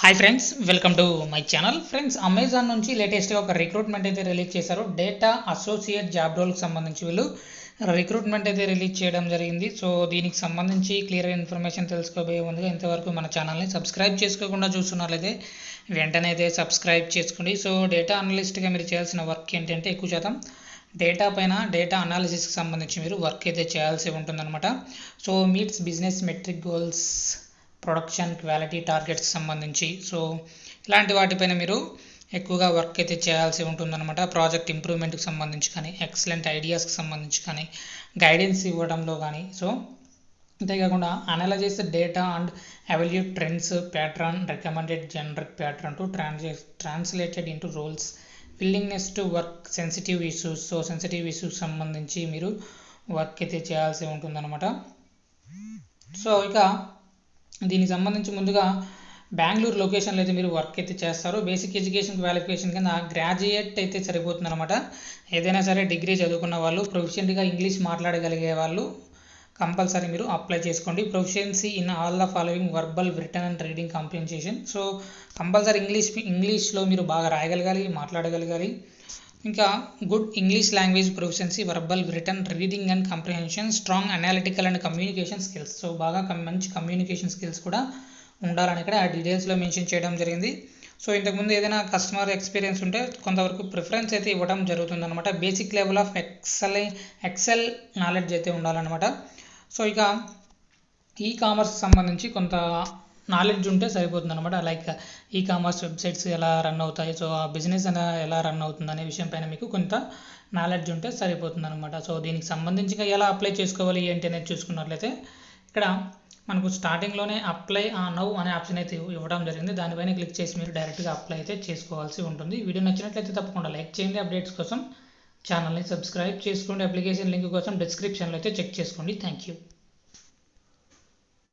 Hi friends, welcome to my channel. Friends, Amazon నుంచి లేటెస్ట్గా ఒక రిక్రూట్మెంట్ అయితే రిలీజ్ చేశారు. డేటా అసోసియేట్ జాబ్ రోల్కి సంబంధించి వీళ్ళు రిక్రూట్మెంట్ అయితే రిలీజ్ చేయడం జరిగింది. సో దీనికి సంబంధించి క్లియర్ ఇన్ఫర్మేషన్ తెలుసుకోబోయే ముందుగా ఇంతవరకు మన ఛానల్ని సబ్స్క్రైబ్ చేసుకోకుండా చూస్తున్నట్లయితే వెంటనే అయితే సబ్స్క్రైబ్ చేసుకోండి. సో డేటా అనలిస్ట్గా మీరు చేయాల్సిన వర్క్ ఏంటంటే ఎక్కువ శాతం డేటా పైన డేటా అనాలిసిస్కి సంబంధించి మీరు వర్క్ అయితే చేయాల్సి ఉంటుందన్నమాట. So meets business metric goals, production quality టార్గెట్స్కి సంబంధించి సో ఇలాంటి వాటిపైన మీరు ఎక్కువగా వర్క్ అయితే చేయాల్సి ఉంటుందన్నమాట. ప్రాజెక్ట్ ఇంప్రూవ్మెంట్కి సంబంధించి కానీ, ఎక్సలెంట్ ఐడియాస్కి సంబంధించి కానీ, గైడెన్స్ ఇవ్వడంలో కానీ, సో అంతేకాకుండా analyse data and evaluate trends, pattern, recommended generic pattern to translated into roles, willingness to work sensitive issues. So sensitive issues సంబంధించి మీరు వర్క్ అయితే చేయాల్సి ఉంటుందన్నమాట. సో ఇక దీనికి సంబంధించి ముందుగా బెంగళూరు లొకేషన్లో అయితే మీరు వర్క్ అయితే చేస్తారు. బేసిక్ ఎడ్యుకేషన్ క్వాలిఫికేషన్ కింద గ్రాడ్యుయేట్ అయితే సరిపోతుంది అనమాట. ఏదైనా సరే డిగ్రీ చదువుకున్న వాళ్ళు, ప్రొఫిషియెంట్గా ఇంగ్లీష్ మాట్లాడగలిగే వాళ్ళు కంపల్సరీ మీరు అప్లై చేసుకోండి. Proficiency in all the following verbal, written and reading comprehension. So compulsory ఇంగ్లీష్లో మీరు బాగా రాయగలగాలి, మాట్లాడగలగాలి. ఇంకా good English language proficiency, verbal, written, reading and comprehension, strong analytical and communication skills. So బాగా మంచి కమ్యూనికేషన్ స్కిల్స్ కూడా ఉండాలని ఇక్కడ ఆ డీటెయిల్స్లో మెన్షన్ చేయడం జరిగింది. సో ఇంతకుముందు ఏదైనా కస్టమర్ ఎక్స్పీరియన్స్ ఉంటే కొంతవరకు ప్రిఫరెన్స్ అయితే ఇవ్వడం జరుగుతుందన్నమాట. Basic level of Excel knowledge అయితే ఉండాలన్నమాట. సో ఇక ఈ కామర్స్ సంబంధించి కొంత నాలెడ్జ్ ఉంటే సరిపోతుంది అనమాట. లైక్ ఈ కామర్స్ వెబ్సైట్స్ ఎలా రన్ అవుతాయి, సో ఆ బిజినెస్ ఎలా రన్ అవుతుంది అనే విషయం పైన మీకు కొంత నాలెడ్జ్ ఉంటే సరిపోతుంది అనమాట. సో దీనికి సంబంధించి ఎలా అప్లై చేసుకోవాలి ఏంటి అనేది చూసుకున్నట్లయితే ఇక్కడ మనకు స్టార్టింగ్లోనే అప్లై నౌ అనే ఆప్షన్ అయితే ఇవ్వడం జరిగింది. దానిపైన క్లిక్ చేసి మీరు డైరెక్ట్గా అప్లై అయితే చేసుకోవాల్సి ఉంటుంది. వీడియో నచ్చినట్లయితే తప్పకుండా లైక్ చేయండి. అప్డేట్స్ కోసం ఛానల్ని సబ్స్క్రైబ్ చేసుకోండి. అప్లికేషన్ లింక్ కోసం డిస్క్రిప్షన్లో అయితే చెక్ చేసుకోండి. Thank you.